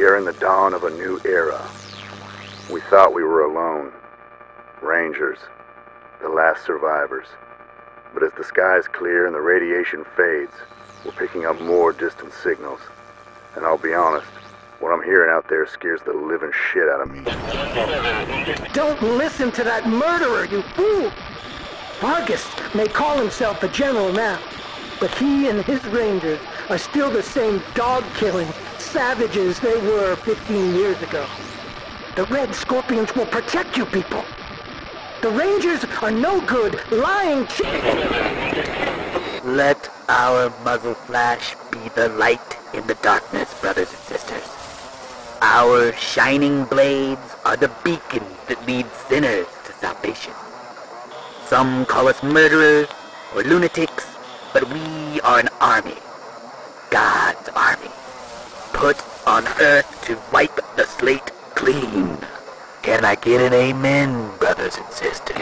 We are in the dawn of a new era. We thought we were alone. Rangers, the last survivors. But as the skies clear and the radiation fades, we're picking up more distant signals. And I'll be honest, what I'm hearing out there scares the living shit out of me. Don't listen to that murderer, you fool! Vargas may call himself a general now, but he and his rangers are still the same dog-killing savages they were 15 years ago. The Red Scorpions will protect you people. The Rangers are no good, lying Let our muzzle flash be the light in the darkness, brothers and sisters. Our shining blades are the beacon that leads sinners to salvation. Some call us murderers or lunatics, but we are an army. God's army. Put on earth to wipe the slate clean. Can I get an amen, brothers and sisters?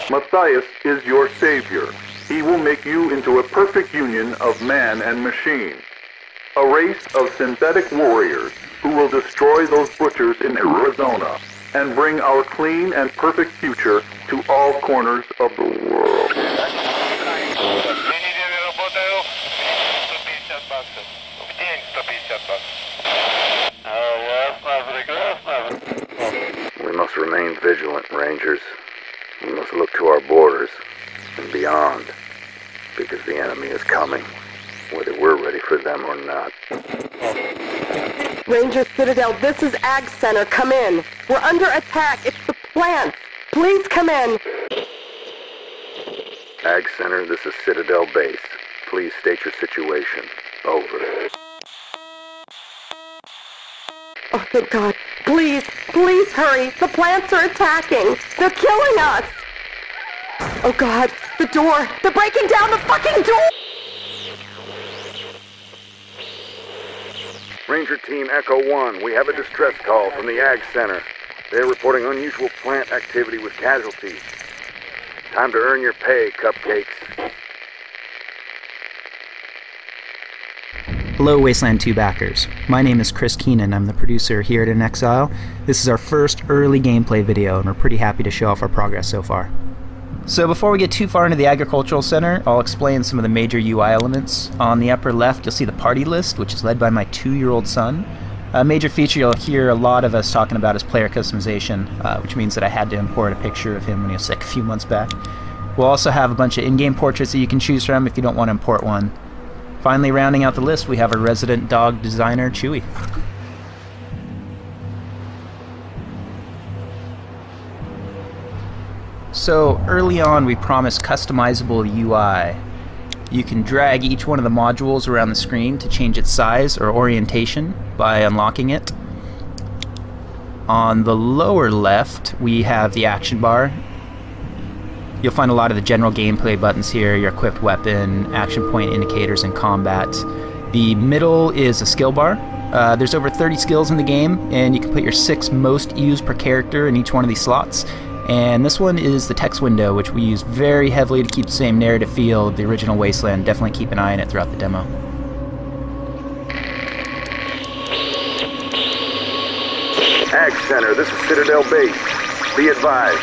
Matthias is your savior. He will make you into a perfect union of man and machine. A race of synthetic warriors who will destroy those butchers in Arizona and bring our clean and perfect future to all corners of the world. We must remain vigilant, Rangers. We must look to our borders and beyond, because the enemy is coming, whether we're ready for them or not. Ranger Citadel, this is Ag Center. Come in. We're under attack. It's the plants. Please come in. Ag Center, this is Citadel Base. Please state your situation. Over. Oh, thank God. Please, please hurry. The plants are attacking. They're killing us. Oh, God. The door. They're breaking down the fucking door. Ranger Team Echo 1, we have a distress call from the Ag Center. They're reporting unusual plant activity with casualties. Time to earn your pay, cupcakes. Hello Wasteland 2 backers. My name is Chris Keenan. I'm the producer here at In Exile. This is our first early gameplay video and we're pretty happy to show off our progress so far. So before we get too far into the Agricultural Center, I'll explain some of the major UI elements. On the upper left you'll see the party list, which is led by my 2-year-old son. A major feature you'll hear a lot of us talking about is player customization, which means that I had to import a picture of him when he was sick a few months back. We'll also have a bunch of in-game portraits that you can choose from if you don't want to import one. Finally, rounding out the list, we have our resident dog designer, Chewy. So, early on we promised customizable UI. You can drag each one of the modules around the screen to change its size or orientation by unlocking it. On the lower left, we have the action bar. You'll find a lot of the general gameplay buttons here, your equipped weapon, action point indicators, and combat. The middle is a skill bar. There's over 30 skills in the game, and you can put your 6 most used per character in each one of these slots. And this one is the text window, which we use very heavily to keep the same narrative feel of the original Wasteland. Definitely keep an eye on it throughout the demo. Ag Center, this is Citadel Base. Be advised.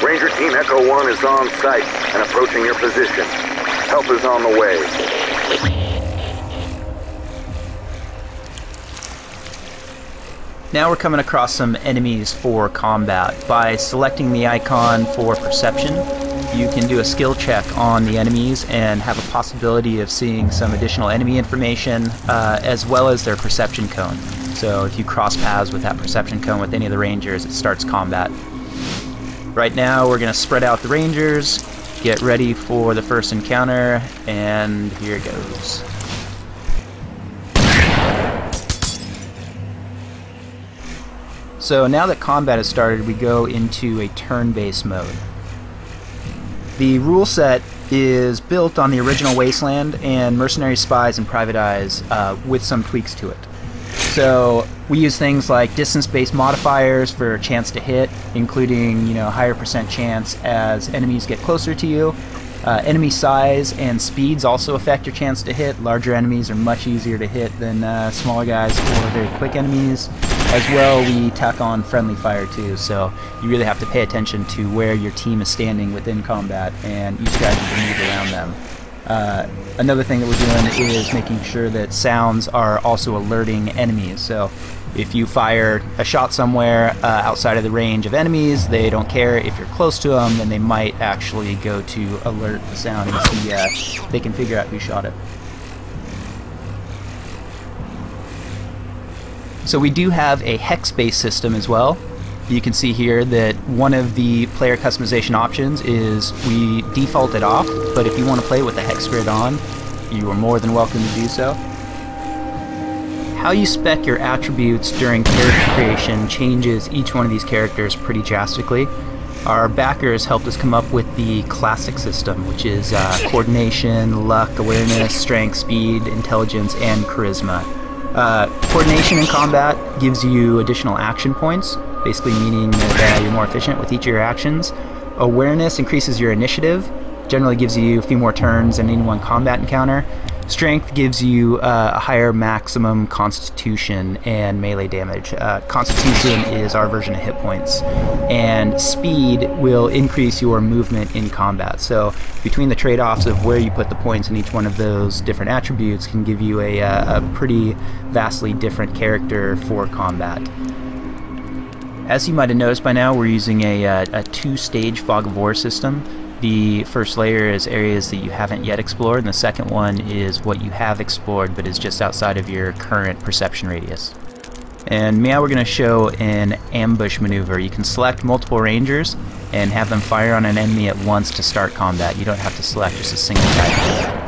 Ranger Team Echo 1 is on site and approaching your position. Help is on the way. Now we're coming across some enemies for combat. By selecting the icon for perception, you can do a skill check on the enemies and have a possibility of seeing some additional enemy information as well as their perception cone. So if you cross paths with that perception cone with any of the Rangers, it starts combat. Right now we're going to spread out the Rangers, get ready for the first encounter, and here goes. So now that combat has started, we go into a turn-based mode. The rule set is built on the original Wasteland and Mercenary Spies and Private Eyes with some tweaks to it. So we use things like distance-based modifiers for a chance to hit, including higher % chance as enemies get closer to you, Enemy size and speeds also affect your chance to hit. Larger enemies are much easier to hit than smaller guys or very quick enemies. As well, we tack on friendly fire too, so you really have to pay attention to where your team is standing within combat, and each guy can move around them. Another thing that we're doing is making sure that sounds are also alerting enemies. So if you fire a shot somewhere outside of the range of enemies, they don't care. If you're close to them, then they might actually go to alert the sound and see they can figure out who shot it. So we do have a hex-based system as well. You can see here that one of the player customization options is we default it off, but if you want to play with the hex grid on, you are more than welcome to do so. How you spec your attributes during character creation changes each one of these characters pretty drastically. Our backers helped us come up with the classic system, which is coordination, luck, awareness, strength, speed, intelligence, and charisma. Coordination in combat gives you additional action points, basically meaning that you're more efficient with each of your actions. Awareness increases your initiative, generally gives you a few more turns than any one combat encounter. Strength gives you a higher maximum constitution and melee damage. Constitution is our version of hit points. And speed will increase your movement in combat. So between the trade-offs of where you put the points in each one of those different attributes can give you a pretty vastly different character for combat. As you might have noticed by now, we're using a two-stage fog of war system. The first layer is areas that you haven't yet explored, and the second one is what you have explored but is just outside of your current perception radius. And now we're going to show an ambush maneuver. You can select multiple rangers and have them fire on an enemy at once to start combat. You don't have to select just a single type.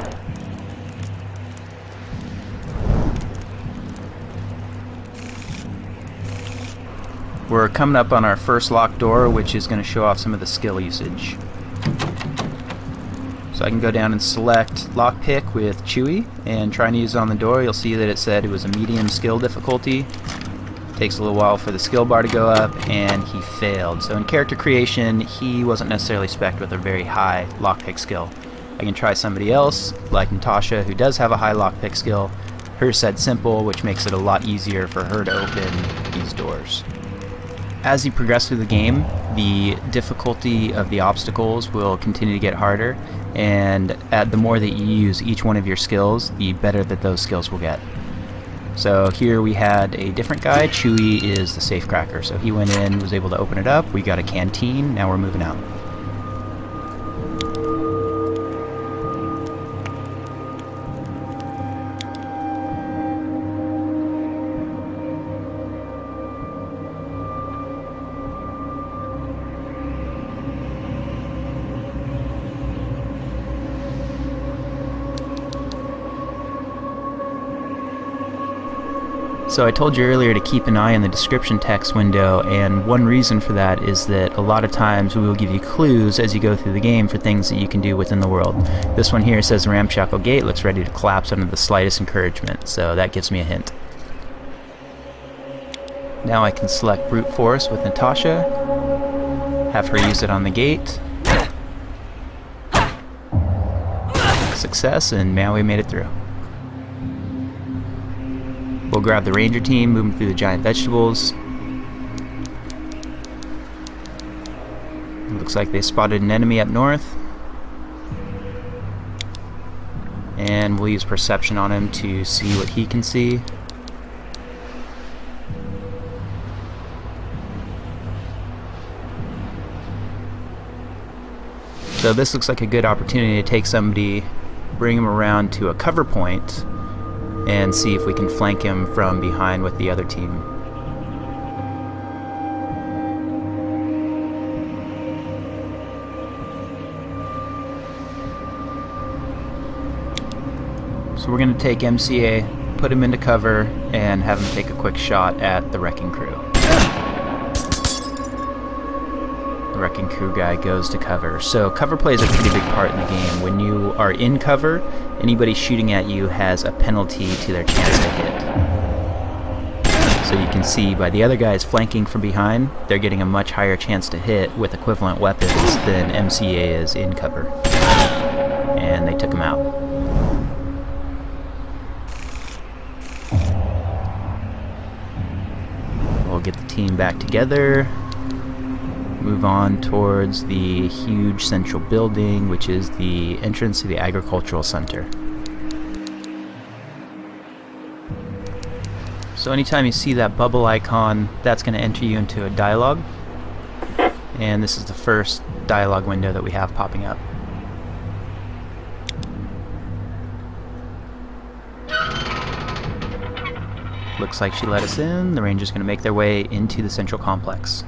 We're coming up on our first locked door, which is going to show off some of the skill usage. So I can go down and select lockpick with Chewy and trying to use it on the door. You'll see that it said it was a medium skill difficulty. Takes a little while for the skill bar to go up, and he failed. So in character creation, he wasn't necessarily spec'd with a very high lockpick skill. I can try somebody else, like Natasha, who does have a high lockpick skill. Hers said simple, which makes it a lot easier for her to open these doors. As you progress through the game, the difficulty of the obstacles will continue to get harder, and the more that you use each one of your skills, the better that those skills will get. So here we had a different guy. Chewy is the safecracker, so he went in, was able to open it up. We got a canteen, now we're moving out. So I told you earlier to keep an eye on the description text window, and one reason for that is that a lot of times we will give you clues as you go through the game for things that you can do within the world. This one here says the ramshackle gate looks ready to collapse under the slightest encouragement, so that gives me a hint. Now I can select brute force with Natasha, have her use it on the gate. Success, and now we made it through. We'll grab the ranger team, move them through the giant vegetables. It looks like they spotted an enemy up north. And we'll use perception on him to see what he can see. So this looks like a good opportunity to take somebody, bring him around to a cover point, and see if we can flank him from behind with the other team. So we're going to take MCA, put him into cover, and have him take a quick shot at the wrecking crew. The wrecking crew guy goes to cover. So cover plays a pretty big part in the game. When you are in cover, anybody shooting at you has a penalty to their chance to hit. So you can see by the other guys flanking from behind, they're getting a much higher chance to hit with equivalent weapons than MCA is in cover. and they took him out. We'll get the team back together, move on towards the huge central building, which is the entrance to the agricultural center. So anytime you see that bubble icon, that's going to enter you into a dialogue. And this is the first dialogue window that we have popping up. Looks like she let us in. The Rangers going to make their way into the central complex.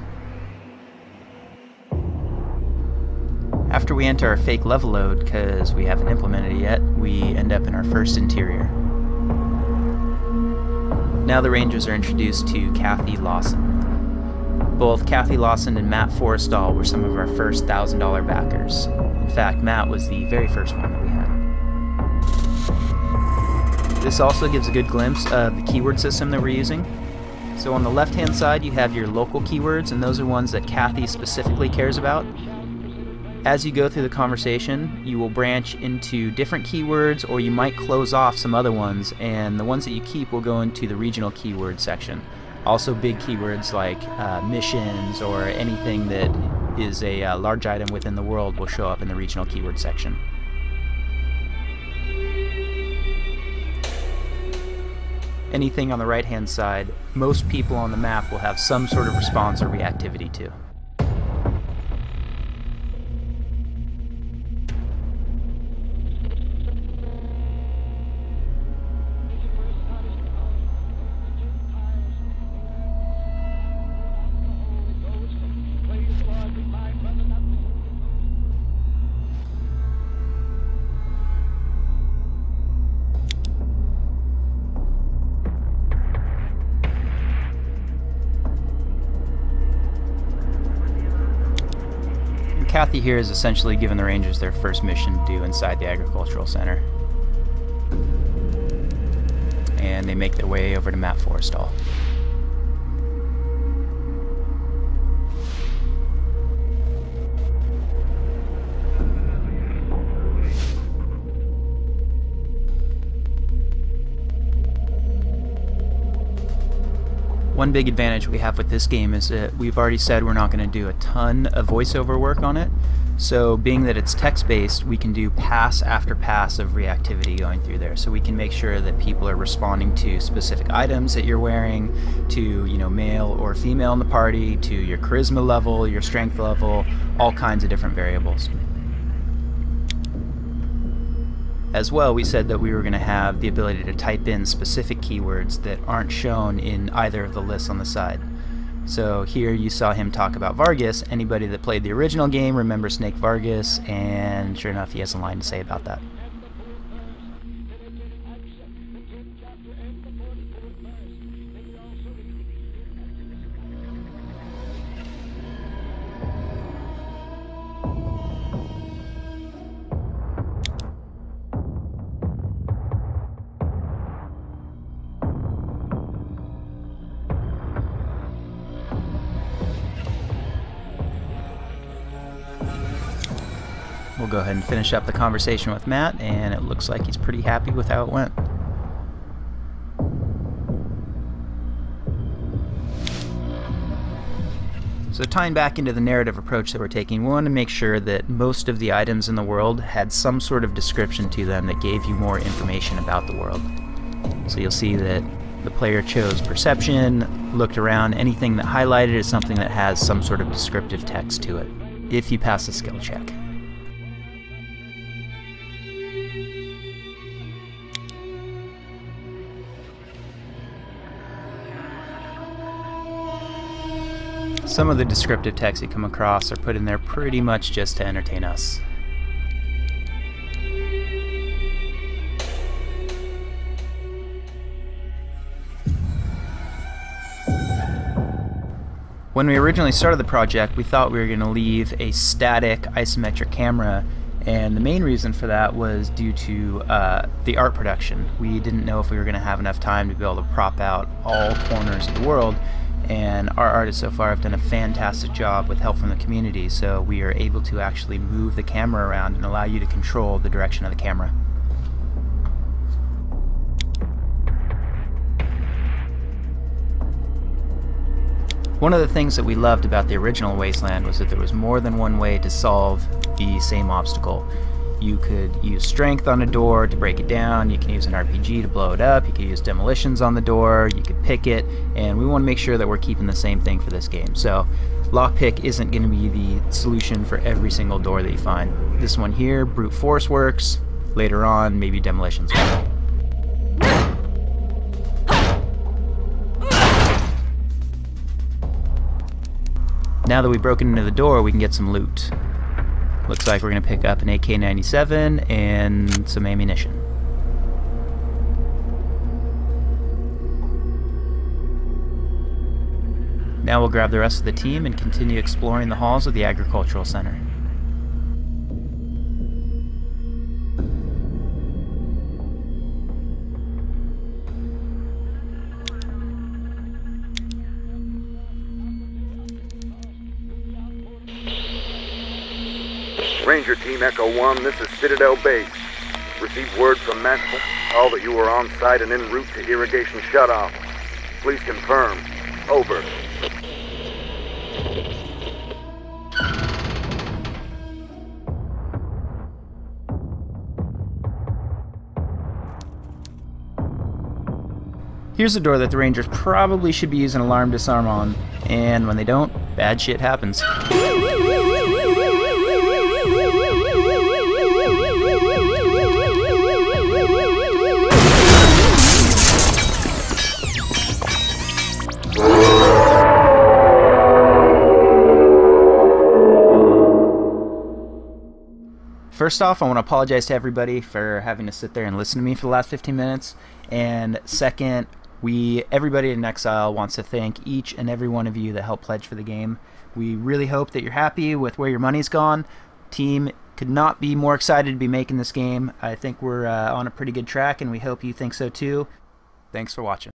After we enter our fake level load, because we haven't implemented it yet, we end up in our first interior. Now the Rangers are introduced to Kathy Lawson. Both Kathy Lawson and Matt Forrestal were some of our first $1,000 backers. In fact, Matt was the very first one that we had. This also gives a good glimpse of the keyword system that we're using. So on the left-hand side, you have your local keywords, and those are ones that Kathy specifically cares about. As you go through the conversation, you will branch into different keywords, or you might close off some other ones, and the ones that you keep will go into the regional keyword section. Also big keywords like missions or anything that is a large item within the world will show up in the regional keyword section. Anything on the right-hand side, most people on the map will have some sort of response or reactivity to. Kathy here is essentially giving the Rangers their first mission to do inside the agricultural center. And they make their way over to Matt Forrestal. One big advantage we have with this game is that we've already said we're not going to do a ton of voiceover work on it. So being that it's text-based, we can do pass after pass of reactivity going through there. So we can make sure that people are responding to specific items that you're wearing, to, you know, male or female in the party, to your charisma level, your strength level, all kinds of different variables. As well, we said that we were going to have the ability to type in specific keywords that aren't shown in either of the lists on the side. So here you saw him talk about Vargas. Anybody that played the original game remembers Snake Vargas, and sure enough, he has a line to say about that. We'll go ahead and finish up the conversation with Matt, and it looks like he's pretty happy with how it went. So tying back into the narrative approach that we're taking, we want to make sure that most of the items in the world had some sort of description to them that gave you more information about the world. So you'll see that the player chose perception, looked around, anything that highlighted is something that has some sort of descriptive text to it, if you pass the skill check. Some of the descriptive text you come across are put in there pretty much just to entertain us. When we originally started the project, we thought we were going to leave a static isometric camera, and the main reason for that was due to the art production. We didn't know if we were going to have enough time to be able to prop out all corners of the world, and our artists so far have done a fantastic job with help from the community, so we are able to actually move the camera around and allow you to control the direction of the camera. One of the things that we loved about the original Wasteland was that there was more than one way to solve the same obstacle. You could use strength on a door to break it down, you can use an RPG to blow it up, you could use demolitions on the door, you could pick it, and we want to make sure that we're keeping the same thing for this game. So lockpick isn't going to be the solution for every single door that you find. This one here, brute force works, later on maybe demolitions work. Now that we've broken into the door, we can get some loot. Looks like we're going to pick up an AK-97 and some ammunition. Now we'll grab the rest of the team and continue exploring the halls of the Agricultural Center. Ranger Team Echo 1, this is Citadel Base. Received word from Maxwell. All that you are on site and en route to irrigation shutoff. Please confirm. Over. Here's a door that the Rangers probably should be using alarm disarm on, and when they don't, bad shit happens. First off, I want to apologize to everybody for having to sit there and listen to me for the last 15 minutes. And second, everybody in Exile wants to thank each and every one of you that helped pledge for the game. We really hope that you're happy with where your money's gone. Team could not be more excited to be making this game. I think we're on a pretty good track, and we hope you think so too. Thanks for watching.